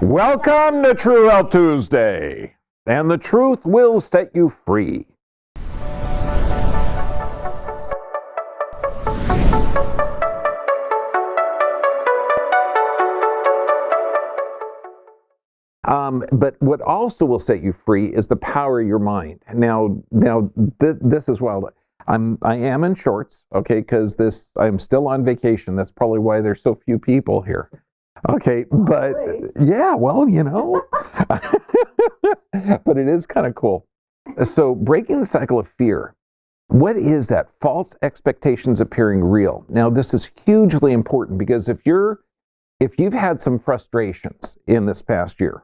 Welcome to True Health Tuesday, and the truth will set you free. But what also will set you free is the power of your mind. Now, this is wild. I am in shorts, okay, because I'm still on vacation. That's probably why there's so few people here. Okay, but yeah, well, but it is kind of cool. So breaking the cycle of fear. What is that? False expectations appearing real. Now, this is hugely important because if you've had some frustrations in this past year,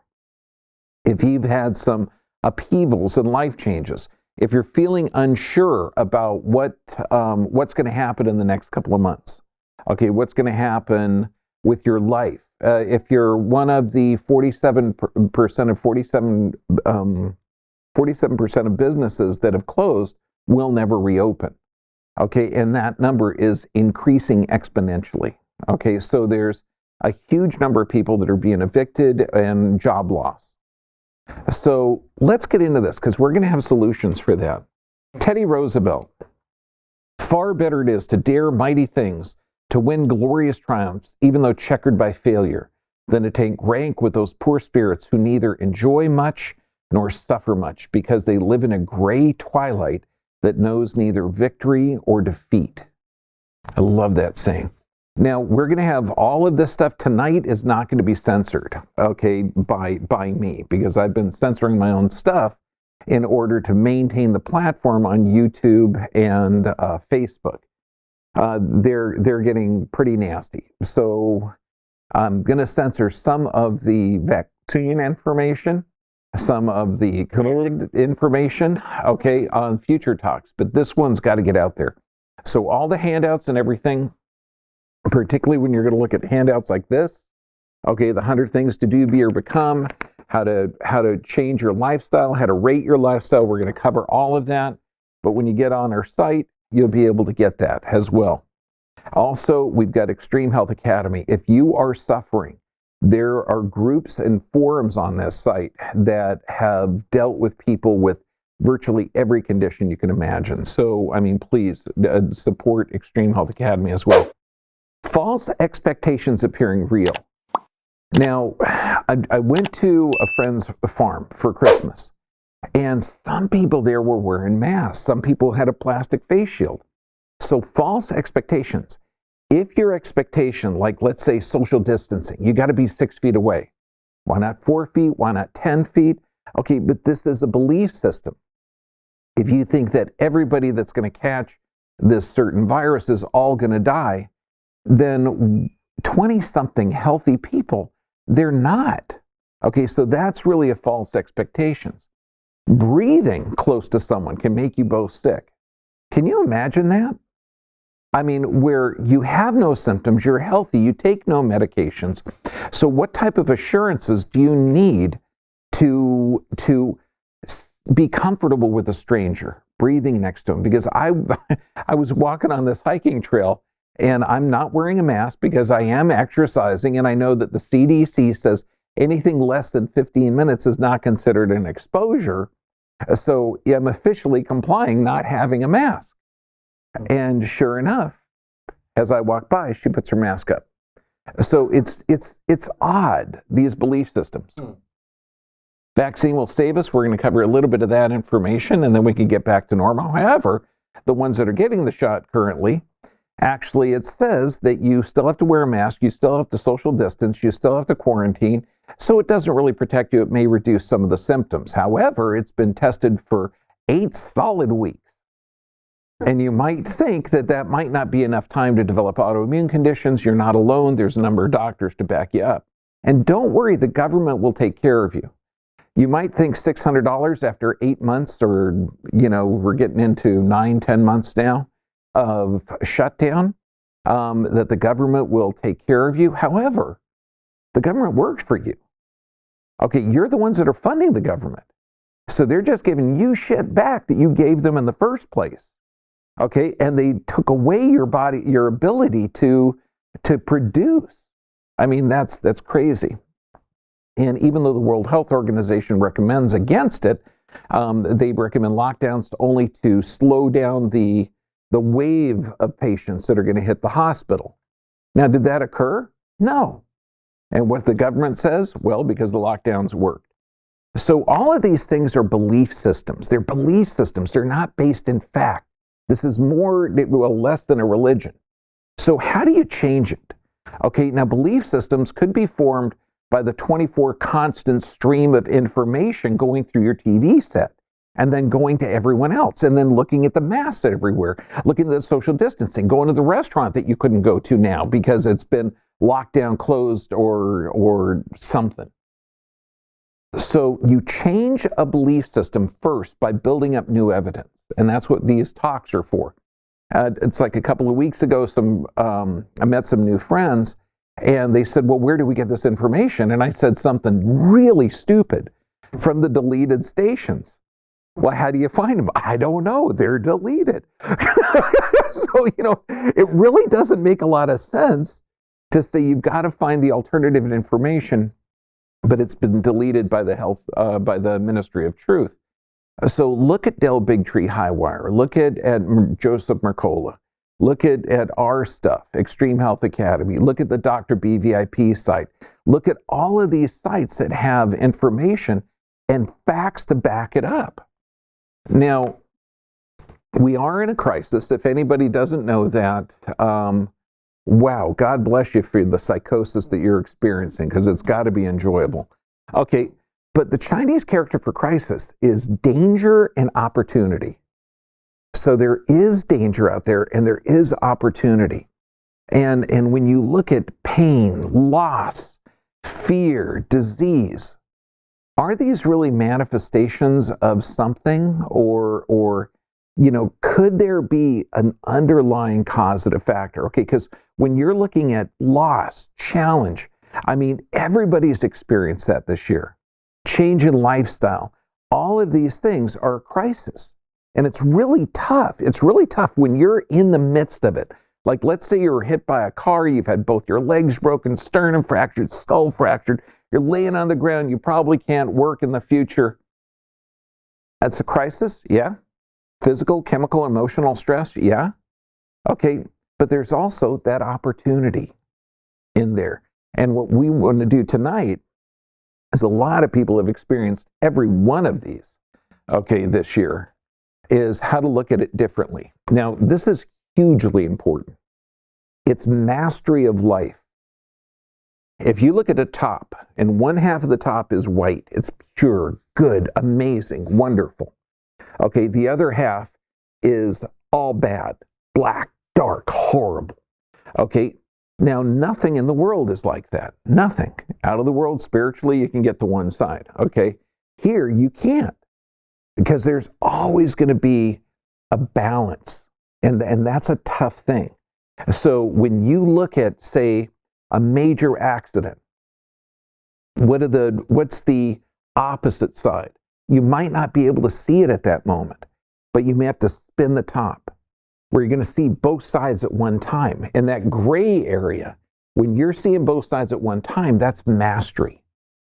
if you've had some upheavals and life changes, if you're feeling unsure about what's going to happen in the next couple of months, okay, what's going to happen with your life, if you're one of the 47% of businesses that have closed will never reopen, okay, and that number is increasing exponentially, okay, so there's a huge number of people that are being evicted and job loss. So let's get into this because we're going to have solutions for that. Teddy Roosevelt, far better it is to dare mighty things, to win glorious triumphs, even though checkered by failure, than to take rank with those poor spirits who neither enjoy much nor suffer much, because they live in a gray twilight that knows neither victory or defeat. I love that saying. Now, we're going to have all of this stuff. Tonight is not going to be censored, okay, by me, because I've been censoring my own stuff in order to maintain the platform on YouTube and Facebook. They're getting pretty nasty. So I'm going to censor some of the vaccine information, some of the COVID information, okay, on future talks. But this one's got to get out there. So all the handouts and everything, particularly when you're going to look at handouts like this, okay, the 100 things to do, be, or become, how to change your lifestyle, how to rate your lifestyle. We're going to cover all of that. But when you get on our site, you'll be able to get that as well. Also, we've got Extreme Health Academy. If you are suffering, there are groups and forums on this site that have dealt with people with virtually every condition you can imagine. So, I mean, please support Extreme Health Academy as well. False expectations appearing real. Now, I went to a friend's farm for Christmas, and some people there were wearing masks. Some people had a plastic face shield. So false expectations. If your expectation, like let's say social distancing, you got to be 6 feet away. Why not 4 feet? Why not 10 feet? Okay, but this is a belief system. If you think that everybody that's going to catch this certain virus is all going to die, then 20-something healthy people, they're not. Okay, so that's really a false expectations. Breathing close to someone can make you both sick. Can you imagine that? I mean, where you have no symptoms, you're healthy, you take no medications. So what type of assurances do you need to be comfortable with a stranger breathing next to him? Because I was walking on this hiking trail, and I'm not wearing a mask because I am exercising, and I know that the CDC says anything less than 15 minutes is not considered an exposure. So I'm officially complying not having a mask. And sure enough, as I walk by, she puts her mask up. So it's odd, these belief systems. Vaccine will save us. We're going to cover a little bit of that information, and then we can get back to normal. However, the ones that are getting the shot currently, actually, it says that you still have to wear a mask, you still have to social distance, you still have to quarantine, so it doesn't really protect you. It may reduce some of the symptoms. However, it's been tested for 8 solid weeks. And you might think that that might not be enough time to develop autoimmune conditions. You're not alone. There's a number of doctors to back you up. And don't worry, the government will take care of you. You might think $600 after 8 months, or, we're getting into 9-10 months now of shutdown, that the government will take care of you. However, the government works for you. Okay, you're the ones that are funding the government. So they're just giving you shit back that you gave them in the first place. Okay, and they took away your ability to produce. I mean, that's crazy. And even though the World Health Organization recommends against it, they recommend lockdowns only to slow down the wave of patients that are going to hit the hospital. Now, did that occur? No. And what the government says? Well, because the lockdowns worked. So all of these things are belief systems. They're belief systems. They're not based in fact. This is less than a religion. So how do you change it? Okay, now belief systems could be formed by the 24 constant stream of information going through your TV set and then going to everyone else and then looking at the masks everywhere, looking at the social distancing, going to the restaurant that you couldn't go to now because it's been locked down, closed, or something. So you change a belief system first by building up new evidence. And that's what these talks are for. It's like a couple of weeks ago, I met some new friends, and they said, well, where do we get this information? And I said something really stupid, from the deleted stations. Well, how do you find them? I don't know. They're deleted. So, it really doesn't make a lot of sense to say you've got to find the alternative information, but it's been deleted by by the Ministry of Truth. So look at Del Bigtree Highwire, look at Joseph Mercola, look at our stuff, Extreme Health Academy, look at the Dr. B VIP site, look at all of these sites that have information and facts to back it up. Now, we are in a crisis. If anybody doesn't know that, wow, God bless you for the psychosis that you're experiencing, because it's got to be enjoyable. Okay. But the Chinese character for crisis is danger and opportunity. So there is danger out there and there is opportunity. And when you look at pain, loss, fear, disease, are these really manifestations of something, or could there be an underlying causative factor? Okay, because when you're looking at loss, challenge, I mean, everybody's experienced that this year. Change in lifestyle. All of these things are a crisis. And it's really tough. It's really tough when you're in the midst of it. Like, let's say you were hit by a car, you've had both your legs broken, sternum fractured, skull fractured, you're laying on the ground, you probably can't work in the future. That's a crisis? Yeah. Physical, chemical, emotional stress? Yeah. Okay. But there's also that opportunity in there. And what we want to do tonight, as a lot of people have experienced every one of these, this year, is how to look at it differently. Now, this is hugely important. It's mastery of life. If you look at the top, and one half of the top is white, it's pure, good, amazing, wonderful. Okay, the other half is all bad, black, dark, horrible. Okay, now, nothing in the world is like that. Nothing. Out of the world, spiritually, you can get to one side. Okay? Here, you can't. Because there's always going to be a balance. And that's a tough thing. So when you look at, say, a major accident, what's the opposite side? You might not be able to see it at that moment, but you may have to spin the top, where you're going to see both sides at one time. And that gray area, when you're seeing both sides at one time, that's mastery.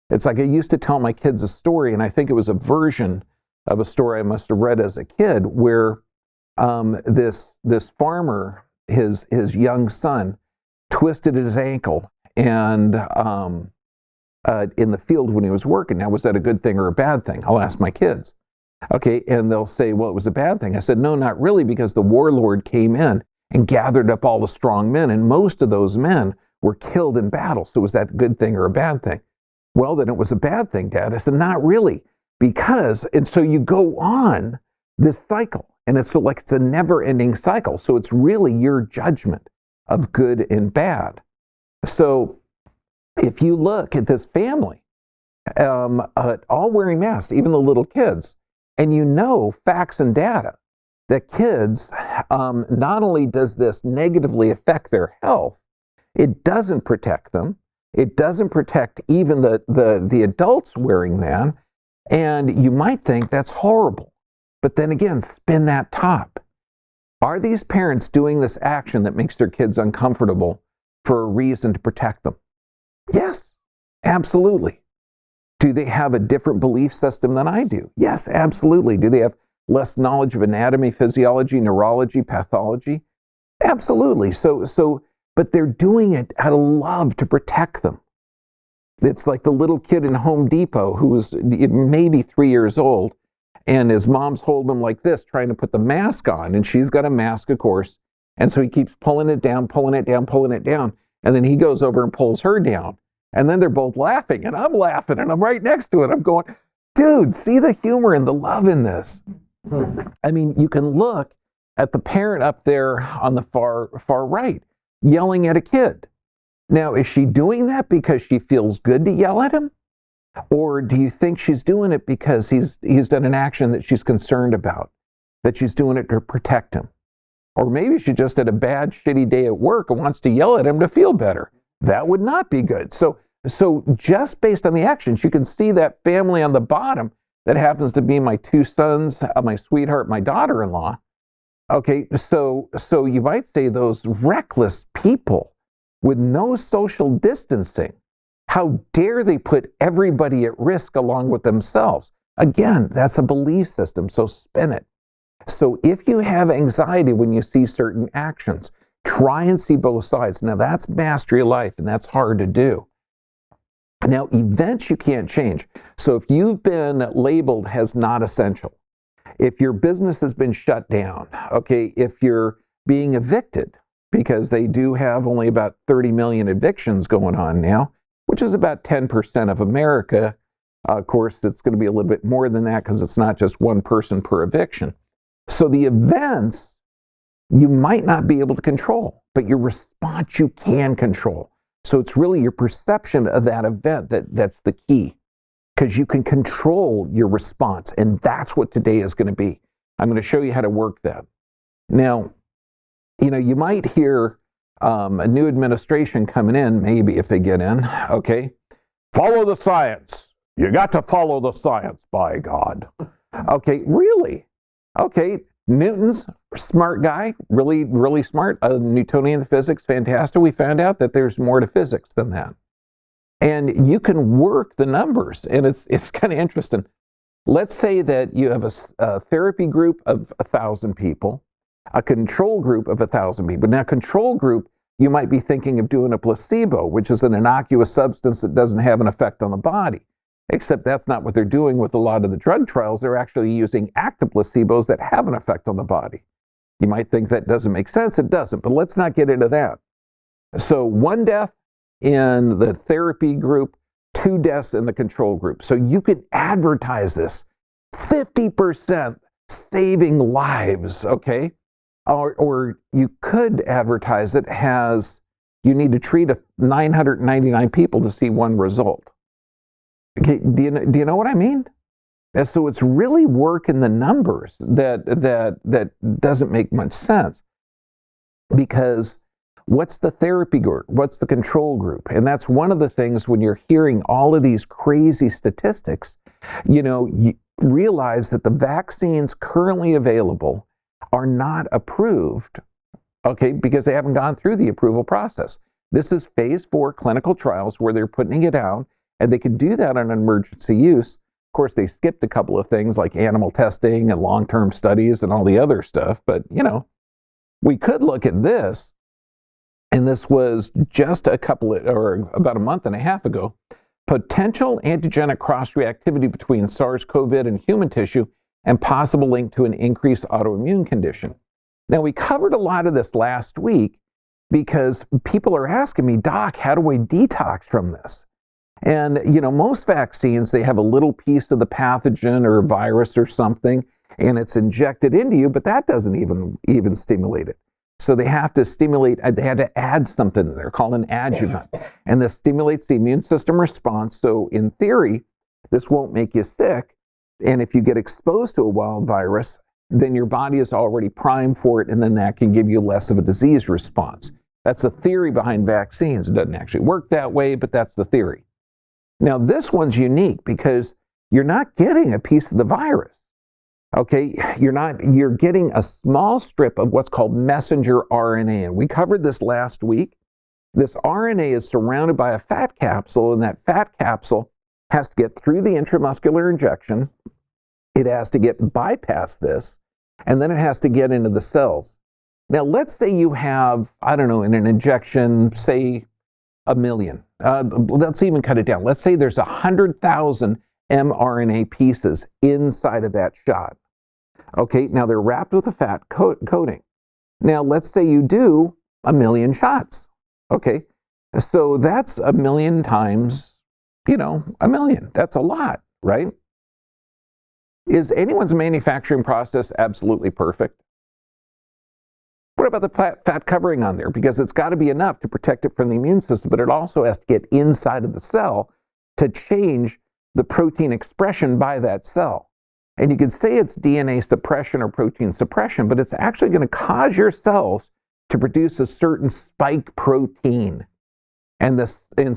It's like I used to tell my kids a story, and I think it was a version of a story I must have read as a kid, where this farmer, his young son, twisted his ankle and in the field when he was working. Now, was that a good thing or a bad thing? I'll ask my kids. Okay, and they'll say, well, it was a bad thing. I said, no, not really, because the warlord came in and gathered up all the strong men, and most of those men were killed in battle. So was that a good thing or a bad thing? Well, then it was a bad thing, Dad. I said, not really, and so you go on this cycle, and it's like it's a never-ending cycle. So it's really your judgment of good and bad. So if you look at this family, all wearing masks, even the little kids, and facts and data that kids, not only does this negatively affect their health, it doesn't protect them. It doesn't protect even the adults wearing that. And you might think that's horrible. But then again, spin that top. Are these parents doing this action that makes their kids uncomfortable for a reason to protect them? Yes, absolutely. Do they have a different belief system than I do? Yes, absolutely. Do they have less knowledge of anatomy, physiology, neurology, pathology? Absolutely. But they're doing it out of love to protect them. It's like the little kid in Home Depot who was maybe 3 years old, and his mom's holding him like this, trying to put the mask on, and she's got a mask, of course, and so he keeps pulling it down, pulling it down, pulling it down, and then he goes over and pulls her down, and then they're both laughing, and I'm laughing, and I'm right next to it. I'm going, dude, see the humor and the love in this. I mean, you can look at the parent up there on the far right, yelling at a kid. Now, is she doing that because she feels good to yell at him? Or do you think she's doing it because he's done an action that she's concerned about, that she's doing it to protect him? Or maybe she just had a bad, shitty day at work and wants to yell at him to feel better. That would not be good. So just based on the actions, you can see that family on the bottom that happens to be my two sons, my sweetheart, my daughter-in-law. Okay, so you might say those reckless people with no social distancing, how dare they put everybody at risk along with themselves? Again, that's a belief system, so spin it. So if you have anxiety when you see certain actions, try and see both sides. Now that's mastery of life, and that's hard to do. Now, events you can't change. So if you've been labeled as not essential, if your business has been shut down, okay, if you're being evicted, because they do have only about 30 million evictions going on now, which is about 10% of America. Of course, it's going to be a little bit more than that because it's not just one person per eviction. So the events you might not be able to control, but your response you can control. So it's really your perception of that event that's the key, because you can control your response, and that's what today is going to be. I'm going to show you how to work that. Now, you might hear a new administration coming in, maybe if they get in, okay? Follow the science. You got to follow the science, by God. Okay, really? Okay, Newton's smart guy, really, really smart. Newtonian physics, fantastic. We found out that there's more to physics than that. And you can work the numbers, and it's kind of interesting. Let's say that you have a therapy group of 1,000 people, a control group of 1,000 people. Now, control group, you might be thinking of doing a placebo, which is an innocuous substance that doesn't have an effect on the body. Except that's not what they're doing with a lot of the drug trials. They're actually using active placebos that have an effect on the body. You might think that doesn't make sense. It doesn't, but let's not get into that. So 1 death in the therapy group, 2 deaths in the control group. So you could advertise this, 50% saving lives, okay? Or you could advertise it as you need to treat 999 people to see 1 result. Okay, do you know what I mean? And so it's really working the numbers that doesn't make much sense. Because what's the therapy group? What's the control group? And that's one of the things when you're hearing all of these crazy statistics, you realize that the vaccines currently available are not approved, okay, because they haven't gone through the approval process. This is phase 4 clinical trials where they're putting it out, and they can do that on emergency use. Of course, they skipped a couple of things like animal testing and long-term studies and all the other stuff, but, we could look at this, and this was just about a month and a half ago, potential antigenic cross-reactivity between SARS-CoV and human tissue and possible link to an increased autoimmune condition. Now, we covered a lot of this last week because people are asking me, Doc, how do I detox from this? And, most vaccines, they have a little piece of the pathogen or a virus or something, and it's injected into you, but that doesn't even stimulate it. So they have to they had to add something there called an adjuvant. And this stimulates the immune system response. So in theory, this won't make you sick. And if you get exposed to a wild virus, then your body is already primed for it, and then that can give you less of a disease response. That's the theory behind vaccines. It doesn't actually work that way, but that's the theory. Now, this one's unique because you're not getting a piece of the virus. Okay, you're getting a small strip of what's called messenger RNA. And we covered this last week. This RNA is surrounded by a fat capsule, and that fat capsule has to get through the intramuscular injection. It has to get bypass this, and then it has to get into the cells. Now, let's say you have, I don't know, in an injection, say 1 million. Let's even cut it down. Let's say there's 100,000 mRNA pieces inside of that shot. Okay, now they're wrapped with a fat coating. Now, let's say you do 1 million shots. Okay, so that's 1 million times, 1 million. That's a lot, right? Is anyone's manufacturing process absolutely perfect? What about the fat covering on there? Because it's got to be enough to protect it from the immune system, but it also has to get inside of the cell to change the protein expression by that cell. And you could say it's DNA suppression or protein suppression, but it's actually going to cause your cells to produce a certain spike protein. And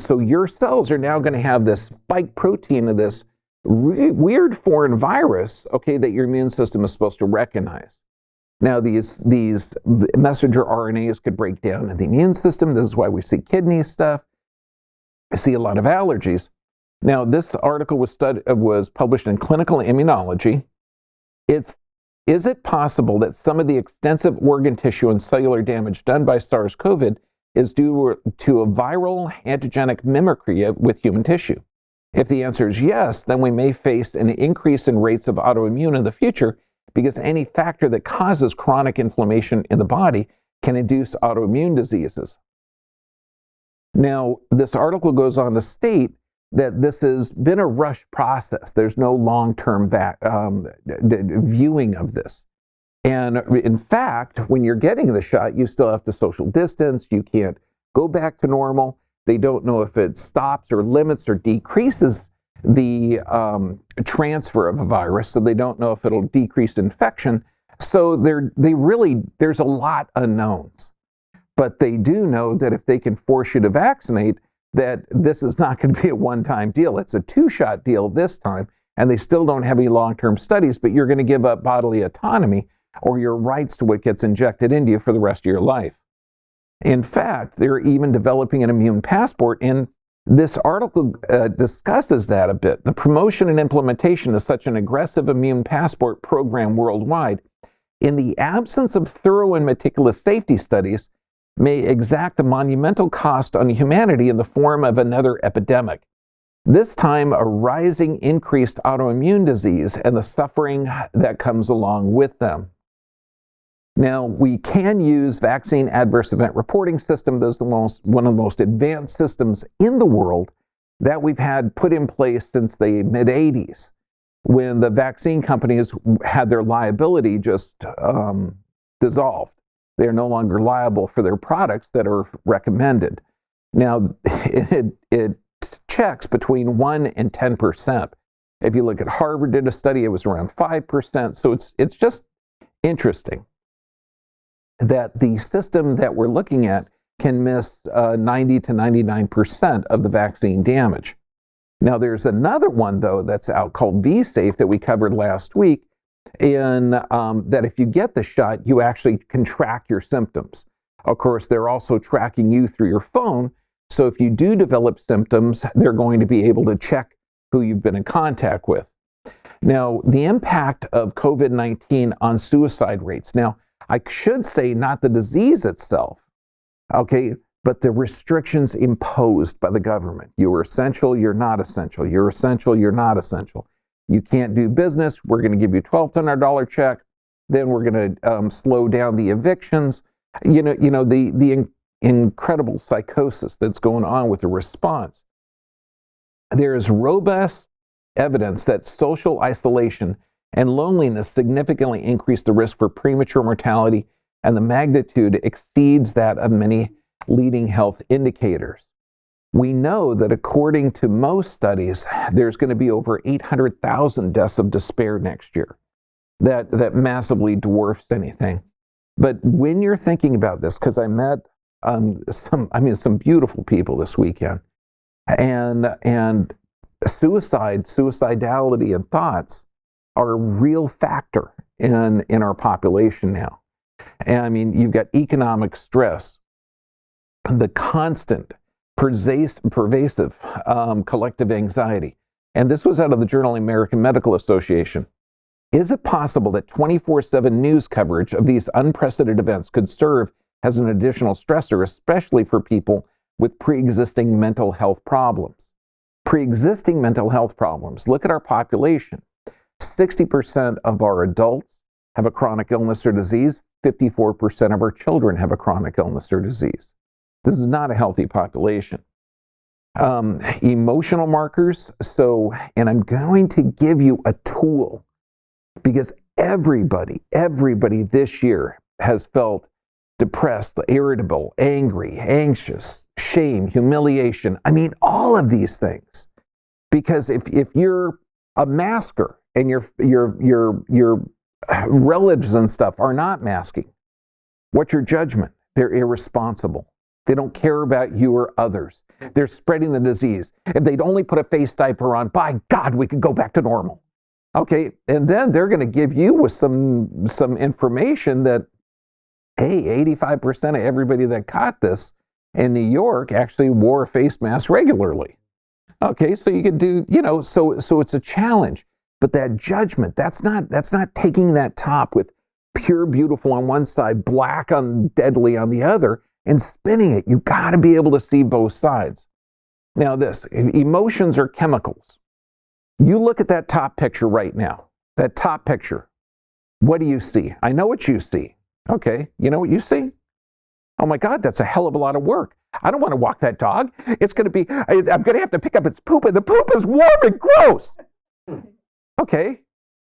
so your cells are now going to have this spike protein of this weird foreign virus, okay, that your immune system is supposed to recognize. Now, these messenger RNAs could break down in the immune system. This is why we see kidney stuff. I see a lot of allergies. Now, this article was published in Clinical Immunology. Is it possible that some of the extensive organ tissue and cellular damage done by SARS-CoV is due to a viral antigenic mimicry with human tissue? If the answer is yes, then we may face an increase in rates of autoimmune in the future, because any factor that causes chronic inflammation in the body can induce autoimmune diseases. Now, this article goes on to state that this has been a rush process. There's no long-term viewing of this. And in fact, when you're getting the shot, you still have to social distance. You can't go back to normal. They don't know if it stops or limits or decreases the transfer of a virus, so they don't know if it'll decrease infection. So there's a lot unknowns. But they do know that if they can force you to vaccinate, that this is not going to be a one-time deal. It's a 2-shot deal this time, and they still don't have any long-term studies, but you're going to give up bodily autonomy or your rights to what gets injected into you for the rest of your life. In fact, they're even developing an immune passport, and this article discusses that a bit. The promotion and implementation of such an aggressive immune passport program worldwide, in the absence of thorough and meticulous safety studies, may exact a monumental cost on humanity in the form of another epidemic. This time, a rising increased autoimmune disease and the suffering that comes along with them. Now, we can use vaccine adverse event reporting system. Those are one of the most advanced systems in the world that we've had put in place since the mid-'80s, when the vaccine companies had their liability just dissolved. They are no longer liable for their products that are recommended. Now, it checks between 1 and 10%. If you look at Harvard did a study, it was around 5%. So it's just interesting that the system that we're looking at can miss 90 to 99% of the vaccine damage. Now, there's another one, though, that's out called V-Safe that we covered last week, in that if you get the shot, you actually can track your symptoms. Of course, they're also tracking you through your phone, so if you do develop symptoms, they're going to be able to check who you've been in contact with. Now, the impact of COVID-19 on suicide rates. Now, I should say not the disease itself, okay, but the restrictions imposed by the government. You're essential, you're not essential. You're essential, you're not essential. You can't do business. We're going to give you a $1,200 check. Then we're going to slow down the evictions. The incredible psychosis that's going on with the response. There is robust evidence that social isolation and loneliness significantly increase the risk for premature mortality, and the magnitude exceeds that of many leading health indicators. We know that according to most studies, there's going to be over 800,000 deaths of despair next year. That massively dwarfs anything. But when you're thinking about this, because I met some beautiful people this weekend, and suicidality and thoughts are a real factor in our population now. And I mean, you've got economic stress, the constant pervasive collective anxiety. And this was out of the Journal of the American Medical Association. Is it possible that 24/7 news coverage of these unprecedented events could serve as an additional stressor, especially for people with pre-existing mental health problems? Pre-existing mental health problems. Look at our population. 60% of our adults have a chronic illness or disease. 54% of our children have a chronic illness or disease. This is not a healthy population. Emotional markers. So, and I'm going to give you a tool because everybody this year has felt depressed, irritable, angry, anxious, shame, humiliation. I mean, all of these things. Because if you're a masker and your relatives and stuff are not masking, what's your judgment? They're irresponsible. They don't care about you or others. They're spreading the disease. If they'd only put a face diaper on, by God, we could go back to normal. Okay, and then they're going to give you with some information that, hey, 85% of everybody that caught this in New York actually wore a face mask regularly. Okay, so you could do, so it's a challenge. But that judgment, that's not taking that top with pure beautiful on one side, black on deadly on the other, and spinning it. You got to be able to see both sides. Now this, emotions are chemicals. You look at that top picture right now, that top picture. What do you see? I know what you see. Okay, you know what you see? Oh my God, that's a hell of a lot of work. I don't want to walk that dog. I'm going to have to pick up its poop, and the poop is warm and gross. Okay,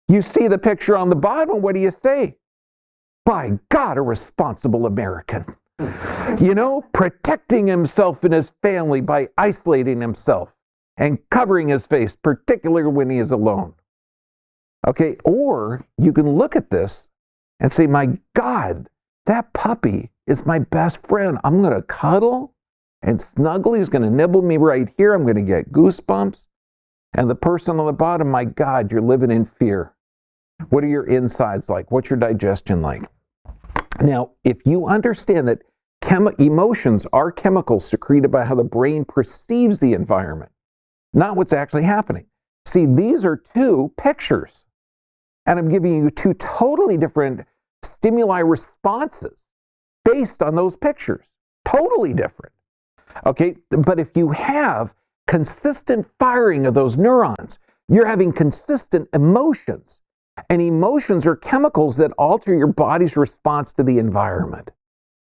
you see the picture on the bottom, what do you say? By God, a responsible American. Protecting himself and his family by isolating himself and covering his face, particularly when he is alone. Okay, or you can look at this and say, my God, that puppy is my best friend. I'm going to cuddle and snuggle. He's going to nibble me right here. I'm going to get goosebumps. And the person on the bottom, my God, you're living in fear. What are your insides like? What's your digestion like? Now, if you understand that emotions are chemicals secreted by how the brain perceives the environment, not what's actually happening. See, these are two pictures. And I'm giving you two totally different stimuli responses based on those pictures. Totally different. Okay, but if you have consistent firing of those neurons, you're having consistent emotions. And emotions are chemicals that alter your body's response to the environment.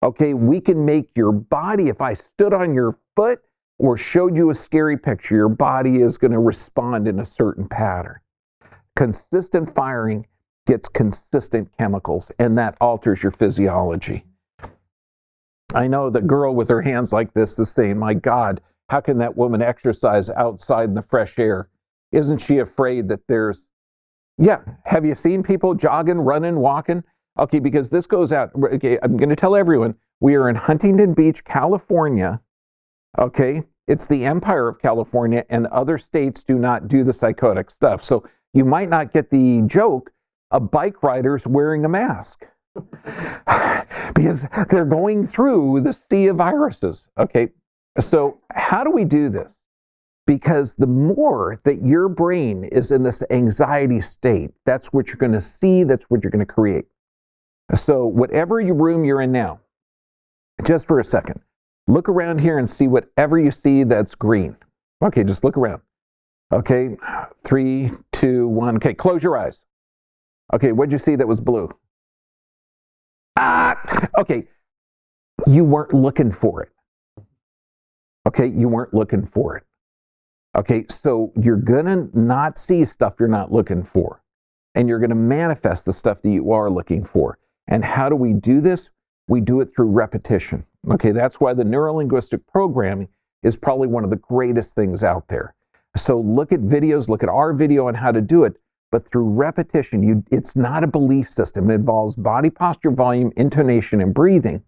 Okay, we can make your body, if I stood on your foot or showed you a scary picture, your body is going to respond in a certain pattern. Consistent firing gets consistent chemicals, and that alters your physiology. I know the girl with her hands like this is saying, my God, how can that woman exercise outside in the fresh air? Isn't she afraid that have you seen people jogging, running, walking? Okay, because this goes out. Okay, I'm going to tell everyone, we are in Huntington Beach, California. Okay, it's the Empire of California, and other states do not do the psychotic stuff. So you might not get the joke of bike riders wearing a mask because they're going through the sea of viruses. Okay, so how do we do this? Because the more that your brain is in this anxiety state, that's what you're going to see, that's what you're going to create. So whatever room you're in now, just for a second, look around here and see whatever you see that's green. Okay, just look around. Okay, 3, 2, 1. Okay, close your eyes. Okay, what'd you see that was blue? Okay, you weren't looking for it. Okay, you weren't looking for it. Okay, so you're gonna not see stuff you're not looking for, and you're gonna manifest the stuff that you are looking for. And how do we do this? We do it through repetition. Okay, that's why the neuro-linguistic programming is probably one of the greatest things out there. So look at videos, look at our video on how to do it, but through repetition, it's not a belief system. It involves body posture, volume, intonation, and breathing.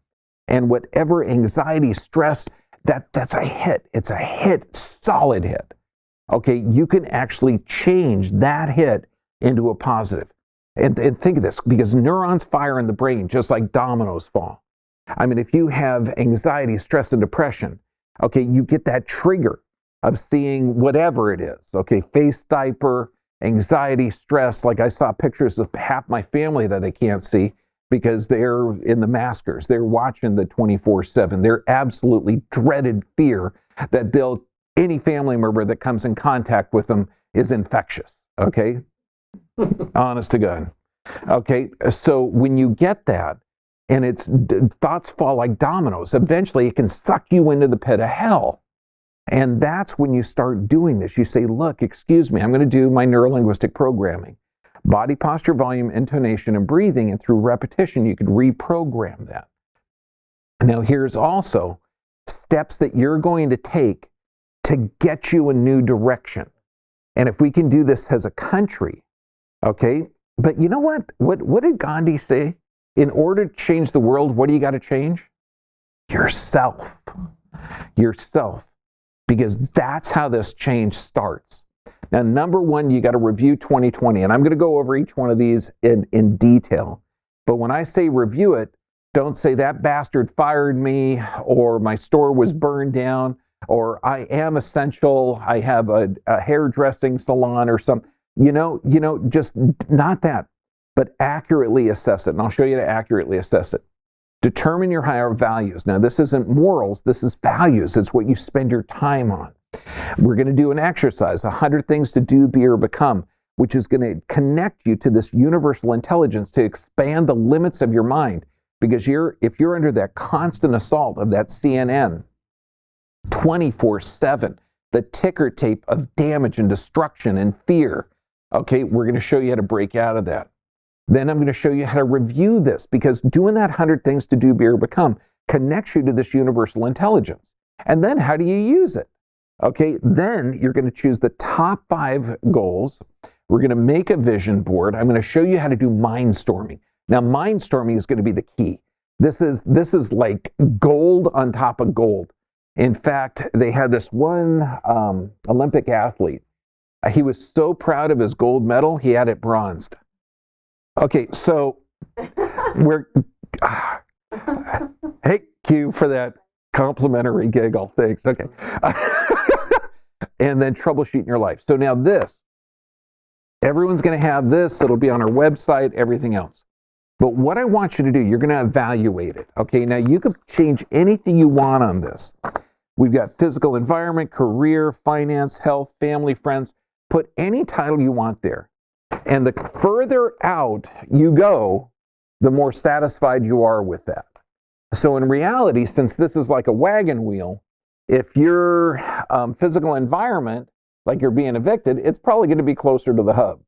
And whatever anxiety, stress, that's a hit. It's a hit, solid hit. Okay, you can actually change that hit into a positive. And think of this, because neurons fire in the brain just like dominoes fall. I mean, if you have anxiety, stress, and depression, okay, you get that trigger. of seeing whatever it is, okay, face diaper, anxiety, stress. Like I saw pictures of half my family that I can't see because they're in the maskers. They're watching the 24/7. They're absolutely dreaded fear that any family member that comes in contact with them is infectious, okay? Honest to God. Okay, so when you get that, and thoughts fall like dominoes, eventually it can suck you into the pit of hell. And that's when you start doing this. You say, look, excuse me, I'm going to do my neuro-linguistic programming. Body posture, volume, intonation, and breathing, and through repetition, you could reprogram that. Now, here's also steps that you're going to take to get you a new direction. And if we can do this as a country, okay, but you know what? What did Gandhi say? In order to change the world, what do you got to change? Yourself. Yourself. Because that's how this change starts. Now, number one, you got to review 2020. And I'm going to go over each one of these in detail. But when I say review it, don't say that bastard fired me, or my store was burned down, or I am essential, I have a hairdressing salon or something. Just not that, but accurately assess it. And I'll show you how to accurately assess it. Determine your higher values. Now, this isn't morals, this is values. It's what you spend your time on. We're going to do an exercise, 100 things to do, be, or become, which is going to connect you to this universal intelligence to expand the limits of your mind. Because if you're under that constant assault of that CNN, 24/7, the ticker tape of damage and destruction and fear, okay, we're going to show you how to break out of that. Then I'm going to show you how to review this, because doing that 100 things to do, be, or become connects you to this universal intelligence. And then how do you use it? Okay, then you're going to choose the top 5 goals. We're going to make a vision board. I'm going to show you how to do mindstorming. Now, mindstorming is going to be the key. This is like gold on top of gold. In fact, they had this one Olympic athlete. He was so proud of his gold medal, he had it bronzed. Okay, so hey, Q for that complimentary giggle. Thanks. Okay. And then troubleshooting your life. So now everyone's going to have this. It'll be on our website, everything else. But what I want you to do, you're going to evaluate it. Okay, now you can change anything you want on this. We've got physical environment, career, finance, health, family, friends. Put any title you want there. And the further out you go, the more satisfied you are with that. So in reality, since this is like a wagon wheel, if your physical environment, like you're being evicted, it's probably going to be closer to the hub.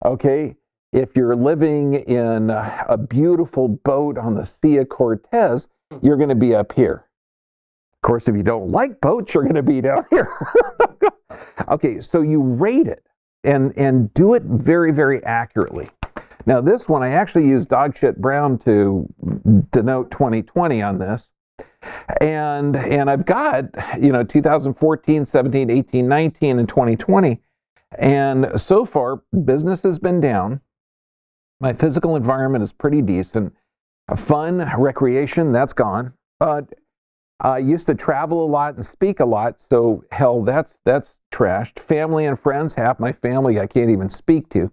Okay? If you're living in a beautiful boat on the Sea of Cortez, you're going to be up here. Of course, if you don't like boats, you're going to be down here. Okay, so you rate it and do it very, very accurately. Now, this one, I actually used Dogshit Brown to denote 2020 on this. And I've got, 2014, 17, 18, 19, and 2020. And so far, business has been down. My physical environment is pretty decent. Fun, recreation, that's gone. I used to travel a lot and speak a lot, so hell, that's trashed. Family and friends, half my family I can't even speak to.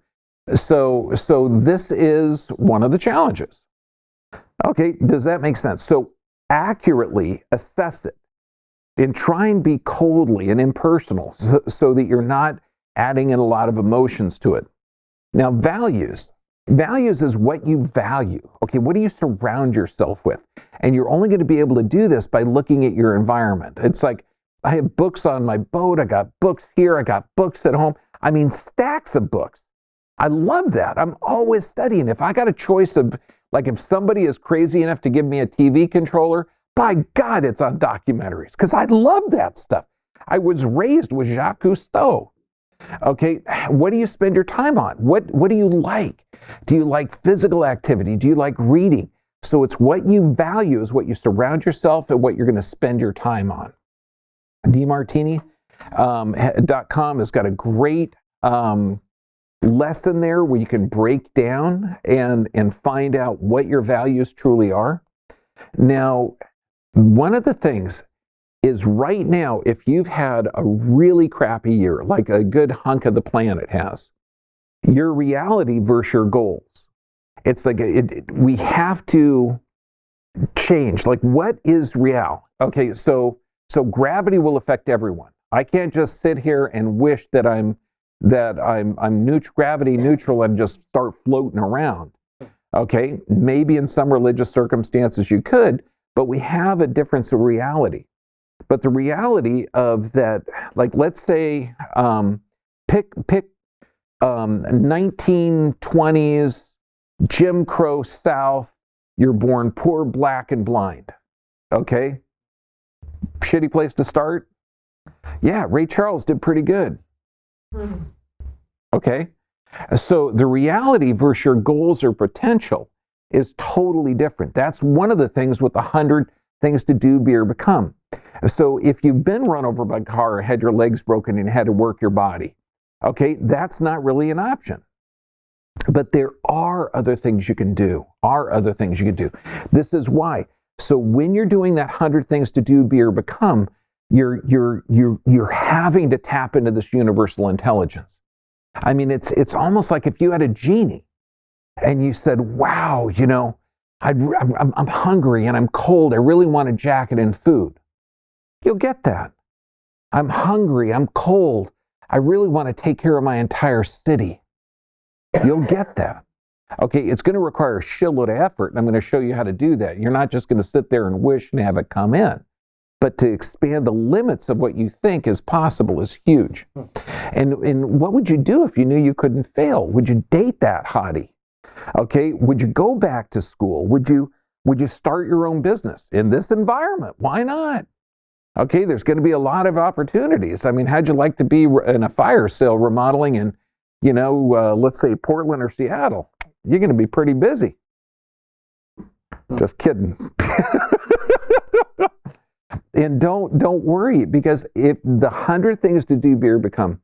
So this is one of the challenges. Okay, does that make sense? So accurately assess it and try and be coldly and impersonal so that you're not adding in a lot of emotions to it. Now, values. Values is what you value. Okay, what do you surround yourself with? And you're only going to be able to do this by looking at your environment. It's like, I have books on my boat, I got books here, I got books at home. I mean, stacks of books. I love that. I'm always studying. If I got a choice of, like, if somebody is crazy enough to give me a TV controller, by God, it's on documentaries, because I love that stuff. I was raised with Jacques Cousteau. Okay, what do you spend your time on? What do you like? Do you like physical activity? Do you like reading? So it's what you value is what you surround yourself and what you're going to spend your time on. dmartini.com has got a great lesson there where you can break down and find out what your values truly are. Now, one of the things, is right now, if you've had a really crappy year, like a good hunk of the planet has, your reality versus your goals. It's like we have to change. Like, what is real? Okay, so gravity will affect everyone. I can't just sit here and wish that I'm gravity neutral and just start floating around. Okay, maybe in some religious circumstances you could, but we have a difference of reality. But the reality of that, like, let's say, pick 1920s Jim Crow South. You're born poor, black, and blind. Okay, shitty place to start. Yeah, Ray Charles did pretty good. Okay, so the reality versus your goals or potential is totally different. That's one of the things with 100 things to do, be, or become. So if you've been run over by a car or had your legs broken and had to work your body, okay, that's not really an option. But there are other things you can do. This is why. So when you're doing that 100 things to do, be, or become, you're having to tap into this universal intelligence. I mean, it's almost like if you had a genie and you said, wow, you know, I'm hungry and I'm cold. I really want a jacket and food. You'll get that. I'm hungry. I'm cold. I really want to take care of my entire city. You'll get that. Okay, it's going to require a shitload of effort, and I'm going to show you how to do that. You're not just going to sit there and wish and have it come in, but to expand the limits of what you think is possible is huge. And what would you do if you knew you couldn't fail? Would you date that hottie? Okay, would you go back to school? Would you start your own business in this environment? Why not? Okay, there's going to be a lot of opportunities. I mean, how'd you like to be in a fire sale remodeling in, you know, let's say Portland or Seattle? You're going to be pretty busy. Just kidding. And don't worry, because if the 100 things to do, be, or become,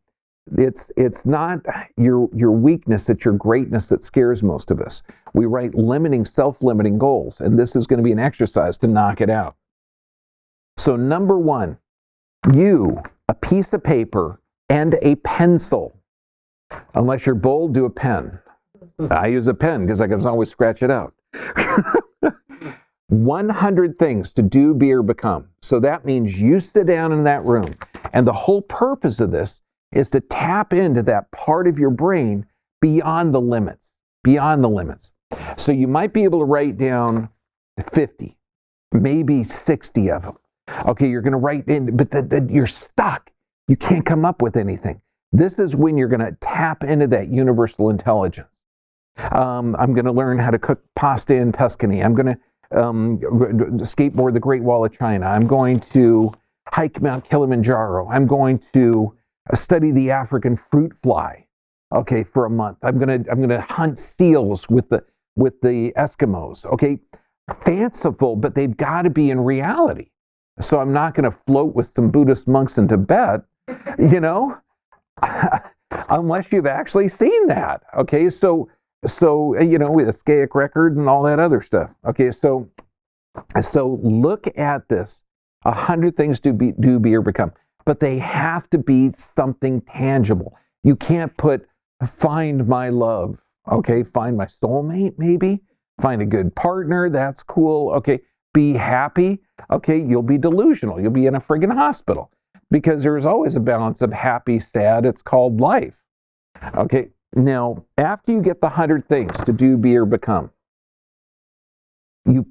it's not your weakness, it's your greatness that scares most of us. We write self-limiting goals, and this is going to be an exercise to knock it out. So number one, a piece of paper and a pencil. Unless you're bold, do a pen. I use a pen because I can always scratch it out. 100 things to do, be, or become. So that means you sit down in that room, and the whole purpose of this is to tap into that part of your brain beyond the limits. So you might be able to write down 50, maybe 60 of them. Okay, you're going to write in, but you're stuck. You can't come up with anything. This is when you're going to tap into that universal intelligence. I'm going to learn how to cook pasta in Tuscany. I'm going to skateboard the Great Wall of China. I'm going to hike Mount Kilimanjaro. I'm going to study the African fruit fly, okay, for a month. I'm going to hunt seals with the Eskimos. Okay, fanciful, but they've got to be in reality. So I'm not going to float with some Buddhist monks in Tibet, you know, unless you've actually seen that. Okay, so you know, with a Skaic record and all that other stuff. Okay, so look at this: 100 things to do, be, or become. But they have to be something tangible. You can't put find my love. Okay, find my soulmate, maybe. Find a good partner. That's cool. Okay, be happy. Okay, you'll be delusional. You'll be in a friggin' hospital because there's always a balance of happy, sad. It's called life. Okay. Now, after you get the 100 things to do, be, or become, you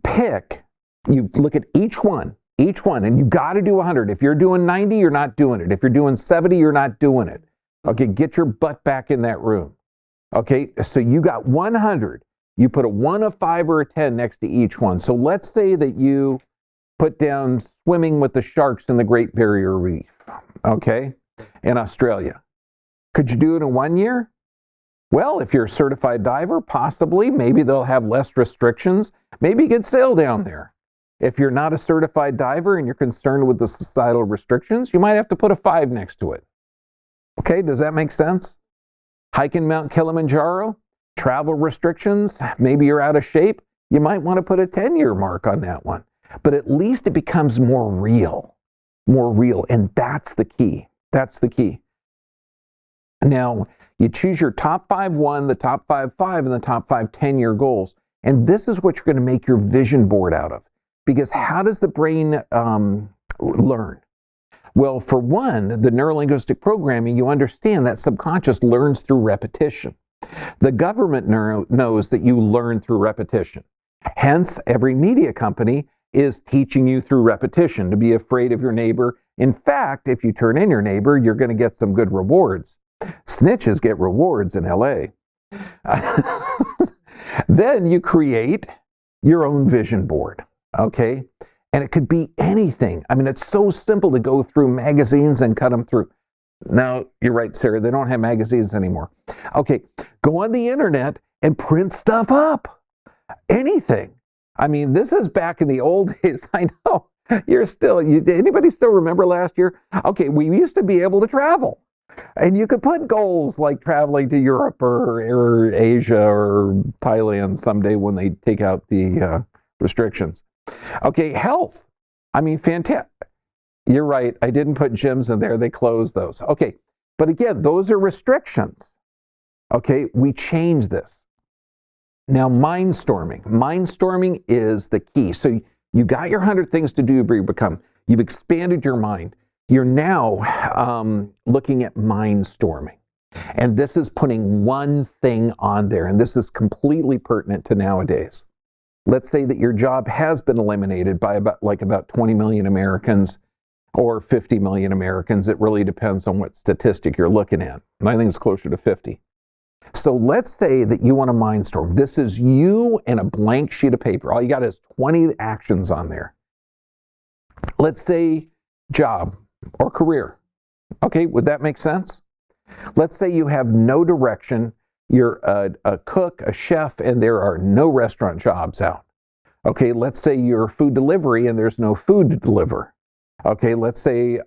look at each one, and you got to do 100. If you're doing 90, you're not doing it. If you're doing 70, you're not doing it. Okay, get your butt back in that room. Okay, so you got 100. You put a 1, a 5, or a 10 next to each one. So let's say that you put down swimming with the sharks in the Great Barrier Reef, okay, in Australia. Could you do it in 1 year? Well, if you're a certified diver, possibly. Maybe they'll have less restrictions. Maybe you could sail down there. If you're not a certified diver and you're concerned with the societal restrictions, you might have to put a 5 next to it. Okay, does that make sense? Hiking Mount Kilimanjaro, travel restrictions, maybe you're out of shape. You might want to put a 10-year mark on that one. But at least it becomes more real. more real. And that's the key. That's the key. Now, you choose your top 5-1, the top 5-5, and the top 5 10-year goals. And this is what you're going to make your vision board out of. Because how does the brain learn? Well, for one, the neuro-linguistic programming, you understand that subconscious learns through repetition. The government knows that you learn through repetition. Hence, every media company is teaching you through repetition to be afraid of your neighbor. In fact, if you turn in your neighbor, you're going to get some good rewards. Snitches get rewards in LA. Then you create your own vision board, okay? And it could be anything. I mean, it's so simple to go through magazines and cut them through. Now, you're right, Sarah, they don't have magazines anymore. Okay, go on the internet and print stuff up. Anything. I mean, this is back in the old days. I know. Anybody still remember last year? Okay, we used to be able to travel. And you could put goals like traveling to Europe or Asia or Thailand someday when they take out the restrictions. Okay, health. I mean, fantastic. You're right. I didn't put gyms in there. They closed those. Okay, but again, those are restrictions. Okay, we change this. Now, mindstorming. Mindstorming is the key. So you got your 100 things to do to become. You've expanded your mind. You're now looking at mindstorming. And this is putting one thing on there. And this is completely pertinent to nowadays. Let's say that your job has been eliminated by about 20 million Americans or 50 million Americans. It really depends on what statistic you're looking at. And I think it's closer to 50. So let's say that you want to mindstorm. This is you and a blank sheet of paper. All you got is 20 actions on there. Let's say job or career. Okay, would that make sense? Let's say you have no direction. You're a cook, a chef, and there are no restaurant jobs out. Okay, let's say you're food delivery and there's no food to deliver. Okay, let's say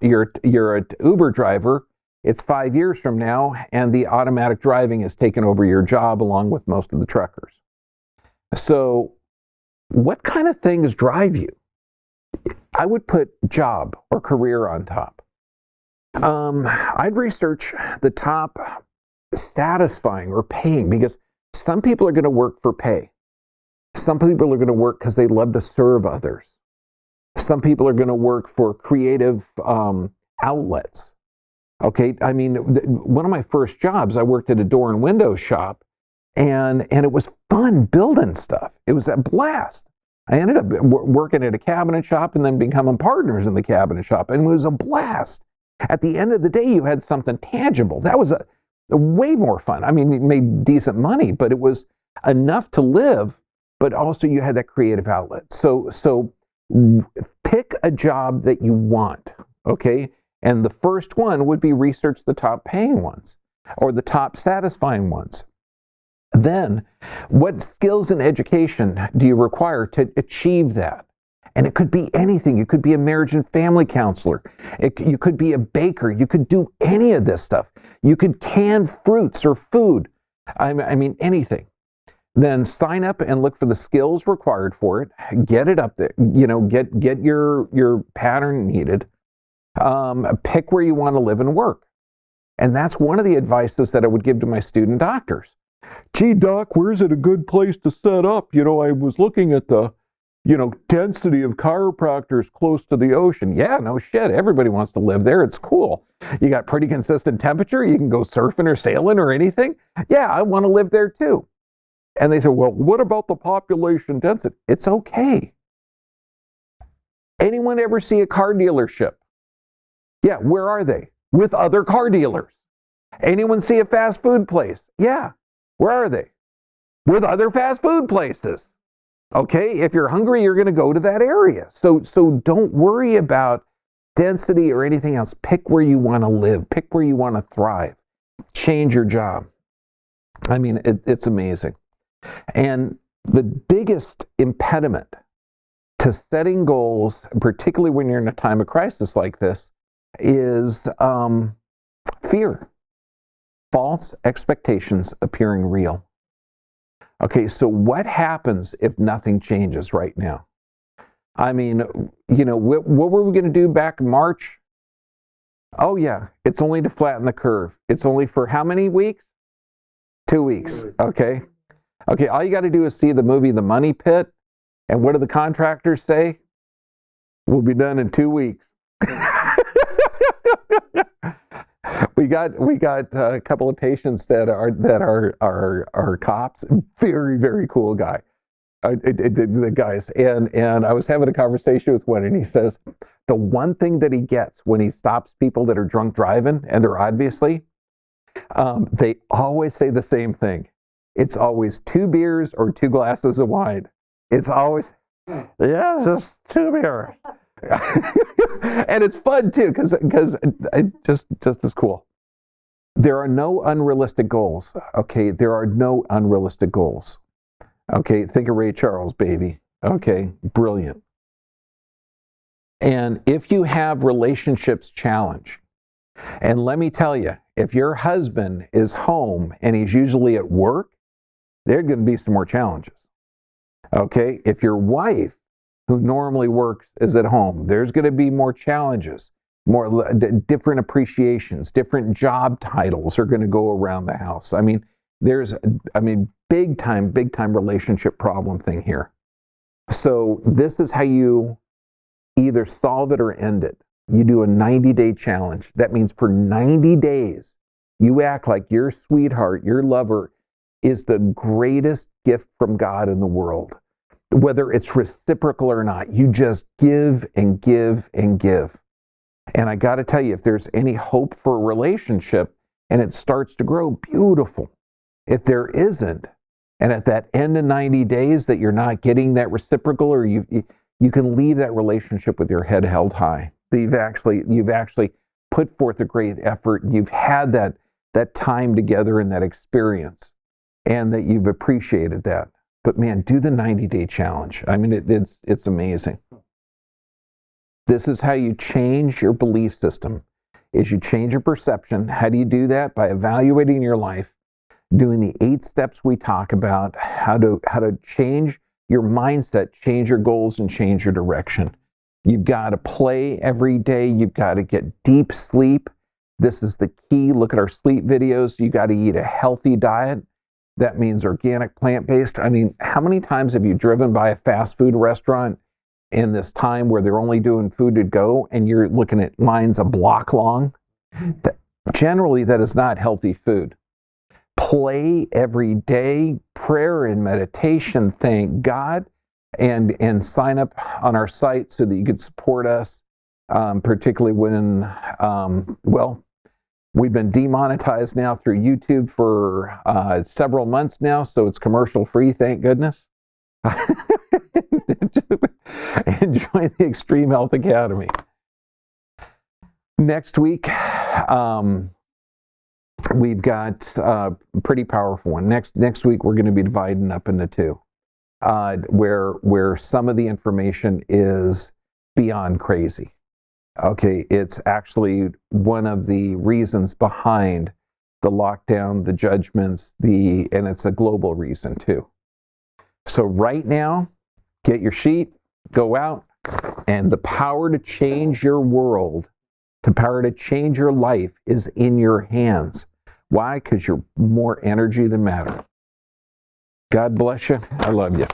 you're an Uber driver. It's 5 years from now, and the automatic driving has taken over your job along with most of the truckers. So what kind of things drive you? I would put job or career on top. I'd research the top satisfying or paying, because some people are going to work for pay. Some people are going to work because they love to serve others. Some people are going to work for creative outlets. Okay, I mean, one of my first jobs, I worked at a door and window shop, and it was fun building stuff. It was a blast. I ended up working at a cabinet shop and then becoming partners in the cabinet shop, and it was a blast. At the end of the day, you had something tangible. That was a way more fun. I mean, you made decent money, but it was enough to live, but also you had that creative outlet. So pick a job that you want, okay? And the first one would be research the top paying ones or the top satisfying ones. Then, what skills and education do you require to achieve that? And it could be anything. You could be a marriage and family counselor. You could be a baker. You could do any of this stuff. You could can fruits or food. I mean, anything. Then sign up and look for the skills required for it. Get it up there. Get your pattern needed. Pick where you want to live and work. And that's one of the advices that I would give to my student doctors. Gee, doc, where's it a good place to set up? I was looking at the, density of chiropractors close to the ocean. Yeah, no shit. Everybody wants to live there. It's cool. You got pretty consistent temperature. You can go surfing or sailing or anything. Yeah, I want to live there too. And they said, well, what about the population density? It's okay. Anyone ever see a car dealership? Yeah, where are they? With other car dealers. Anyone see a fast food place? Yeah, where are they? With other fast food places. Okay, if you're hungry, you're going to go to that area. So don't worry about density or anything else. Pick where you want to live. Pick where you want to thrive. Change your job. I mean, it's amazing. And the biggest impediment to setting goals, particularly when you're in a time of crisis like this, is fear. False expectations appearing real. Okay, so what happens if nothing changes right now? I mean, what were we going to do back in March? Oh yeah, it's only to flatten the curve. It's only for how many weeks? 2 weeks. Okay. Okay, all you got to do is see the movie The Money Pit, and what do the contractors say? We'll be done in 2 weeks. We got a couple of patients that are cops. Very, very cool guy. The guys, and I was having a conversation with one, and he says the one thing that he gets when he stops people that are drunk driving, and they're obviously, they always say the same thing. It's always 2 beers or 2 glasses of wine. It's always, yeah, just 2 beers. And it's fun too, because it just is cool. There are no unrealistic goals. Okay, there are no unrealistic goals. Okay, think of Ray Charles, baby. Okay, brilliant. And if you have relationships challenge, and let me tell you, if your husband is home and he's usually at work, there are going to be some more challenges. Okay, if your wife, who normally works, is at home, there's going to be more challenges, more different appreciations, different job titles are going to go around the house. I mean, big time relationship problem thing here. So this is how you either solve it or end it. You do a 90-day challenge. That means for 90 days, you act like your sweetheart, your lover, is the greatest gift from God in the world. Whether it's reciprocal or not, you just give and give and give. And I got to tell you, if there's any hope for a relationship and it starts to grow, beautiful. If there isn't, and at that end of 90 days that you're not getting that reciprocal, or you can leave that relationship with your head held high. You've actually put forth a great effort. You've had that time together and that experience, and that you've appreciated that. But man, do the 90-day challenge. I mean, it's amazing. This is how you change your belief system, is you change your perception. How do you do that? By evaluating your life, doing the 8 steps we talk about, how to change your mindset, change your goals, and change your direction. You've got to play every day. You've got to get deep sleep. This is the key. Look at our sleep videos. You got to eat a healthy diet. That means organic, plant-based. I mean, how many times have you driven by a fast food restaurant in this time where they're only doing food to go and you're looking at lines a block long? Generally, that is not healthy food. Play every day, prayer and meditation, thank God, and sign up on our site so that you could support us, particularly when, we've been demonetized now through YouTube for several months now, so it's commercial free, thank goodness. Enjoy the Extreme Health Academy. Next week, we've got a pretty powerful one. Next week, we're going to be dividing up into 2, where some of the information is beyond crazy. Okay, it's actually one of the reasons behind the lockdown, the judgments, and it's a global reason too. So right now, get your sheet, go out, and the power to change your world, the power to change your life is in your hands. Why? Because you're more energy than matter. God bless you. I love you.